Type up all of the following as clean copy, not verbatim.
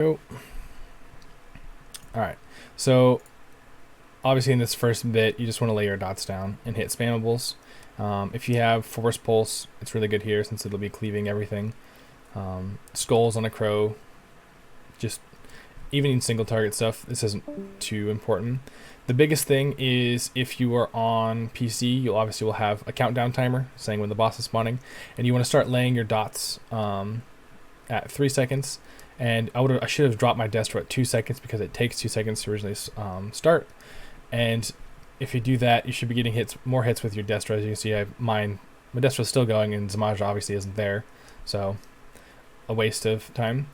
All right, so obviously in this first bit, you just want to lay your dots down and hit spammables. If you have force pulse, it's really good here since it'll be cleaving everything. Skulls on a crow, just even in single target stuff, this isn't too important. The biggest thing is if you are on PC, you obviously will have a countdown timer saying when the boss is spawning, and you want to start laying your dots at 3 seconds. And I should have dropped my Destro at 2 seconds because it takes 2 seconds to originally start. And if you do that, you should be getting more hits with your Destro. As you can see, my Destro is still going, and Zamaja obviously isn't there, so a waste of time.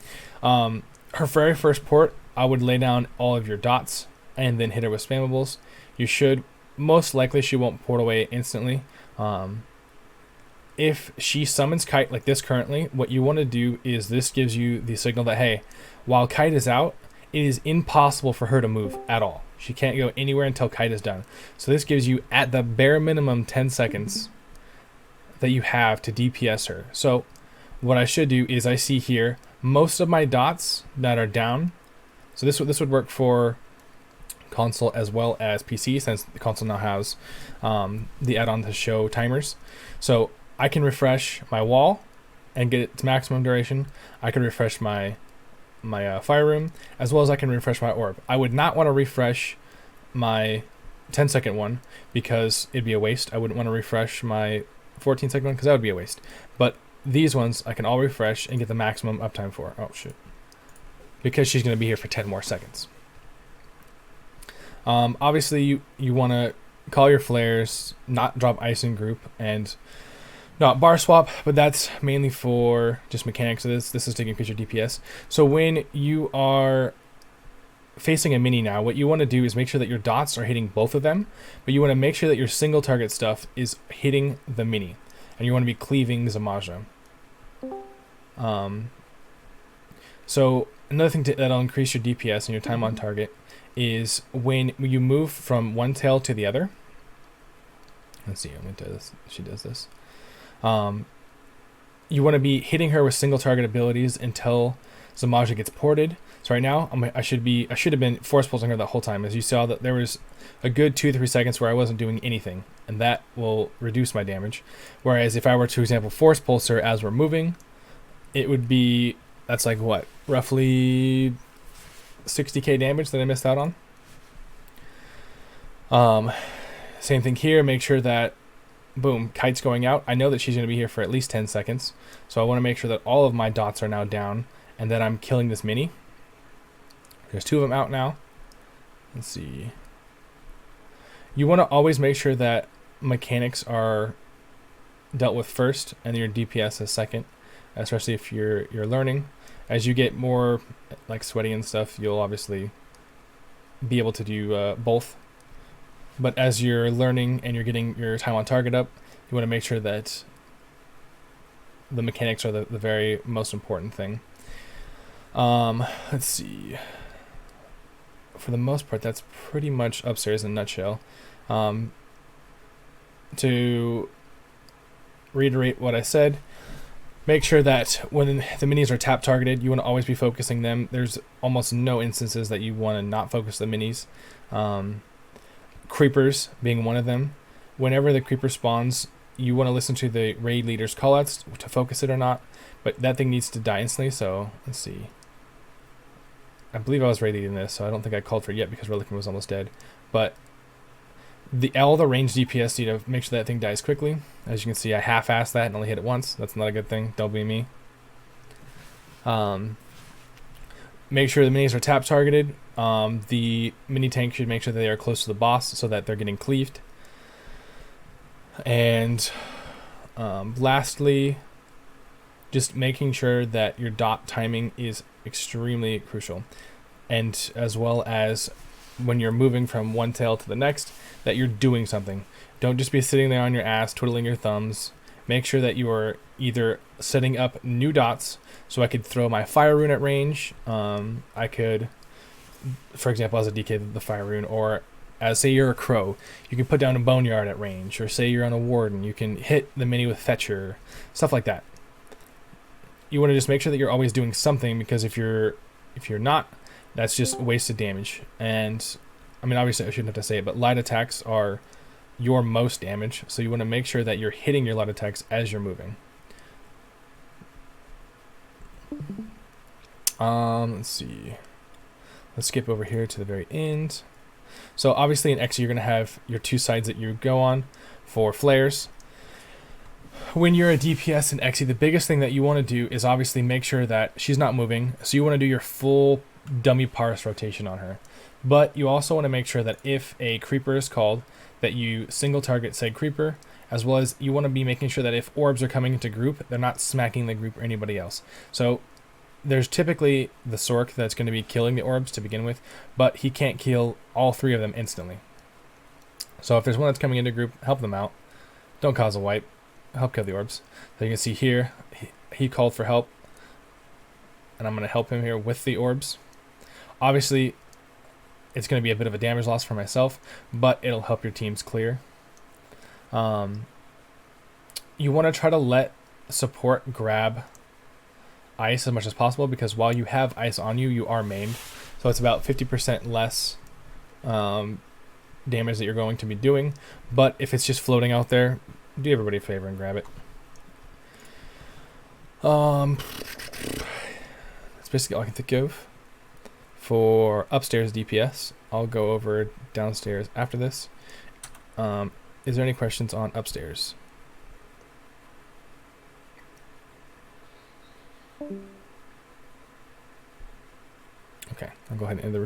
Her very first port, I would lay down all of your dots and then hit her with spammables. You should, most likely she won't port away instantly. If she summons Kite like this currently, what you want to do is this gives you the signal that, hey, while Kite is out, it is impossible for her to move at all. She can't go anywhere until Kite is done. So this gives you, at the bare minimum, 10 seconds that you have to DPS her. So what I should do is I see here most of my dots that are down. So this would work for console as well as PC, since the console now has the add-on to show timers. So I can refresh my wall and get it to maximum duration. I can refresh my fire room, as well as I can refresh my orb. I would not want to refresh my 10-second one because it'd be a waste. I wouldn't want to refresh my 14-second one because that would be a waste. But these ones I can all refresh and get the maximum uptime for. Oh shit. Because she's going to be here for 10 more seconds. Obviously you want to call your flares, not drop ice in group, and not bar swap, but that's mainly for just mechanics of this. This is to increase your DPS. So when you are facing a mini now, what you want to do is make sure that your dots are hitting both of them, but you want to make sure that your single target stuff is hitting the mini, and you want to be cleaving Zamaja. So another thing that'll increase your DPS and your time on target is when you move from one tail to the other. Let's see, I'm going to do this. She does this. You want to be hitting her with single target abilities until Zamaja gets ported. So right now, I should have been force pulsing her the whole time. As you saw, that there was a good 2-3 seconds where I wasn't doing anything, and that will reduce my damage. Whereas if I were to, for example, force pulse her as we're moving, it would be, that's like what, roughly 60k damage that I missed out on. Same thing here. Make sure that, boom, Kite's going out. I know that she's going to be here for at least 10 seconds. So I want to make sure that all of my dots are now down and that I'm killing this mini. There's 2 of them out now. Let's see. You want to always make sure that mechanics are dealt with first and your DPS is second, especially if you're learning. As you get more like sweaty and stuff, you'll obviously be able to do both. But as you're learning and you're getting your time on target up, you want to make sure that the mechanics are the very most important thing. Let's see. For the most part, that's pretty much upstairs in a nutshell. To reiterate what I said, make sure that when the minis are tap targeted, you want to always be focusing them. There's almost no instances that you want to not focus the minis. Creepers being one of them. Whenever the creeper spawns, you want to listen to the raid leader's callouts to focus it or not, but that thing needs to die instantly. So let's see. I believe I was raid leading this, so I don't think I called for it yet because Relican was almost dead. But all the ranged DPS need to make sure that thing dies quickly. As you can see, I half-assed that and only hit it once. That's not a good thing. Don't be me. Make sure the minis are tap targeted. The mini tank should make sure that they are close to the boss so that they're getting cleaved. And lastly, just making sure that your dot timing is extremely crucial. And as well as when you're moving from one tail to the next, that you're doing something. Don't just be sitting there on your ass twiddling your thumbs. Make sure that you are either setting up new dots, so I could throw my fire rune at range. I could, for example, as a DK, the fire rune, or as say you're a crow, you can put down a boneyard at range, or say you're on a warden, you can hit the mini with fetcher, stuff like that. You want to just make sure that you're always doing something, because if you're If you're not, that's just wasted damage. And I mean, obviously I shouldn't have to say it, but light attacks are your most damage, so you want to make sure that you're hitting your light attacks as you're moving. Let's see. Let's skip over here to the very end. So obviously in X you're going to have your two sides that you go on for flares. When you're a DPS in Xe, the biggest thing that you want to do is obviously make sure that she's not moving. So you want to do your full dummy parse rotation on her. But you also want to make sure that if a creeper is called, that you single target said creeper, as well as you want to be making sure that if orbs are coming into group, they're not smacking the group or anybody else. So there's typically the Sork that's going to be killing the orbs to begin with, but he can't kill all three of them instantly. So if there's one that's coming into group, help them out. Don't cause a wipe. Help kill the orbs. So you can see here, he called for help, and I'm going to help him here with the orbs. Obviously, it's going to be a bit of a damage loss for myself, but it'll help your teams clear. You want to try to let support grab ice as much as possible, because while you have ice on you, you are maimed. So it's about 50% less damage that you're going to be doing. But if it's just floating out there, do everybody a favor and grab it. That's basically all I can think of for upstairs DPS. I'll go over downstairs after this. Is there any questions on upstairs? Okay, I'll go ahead and end the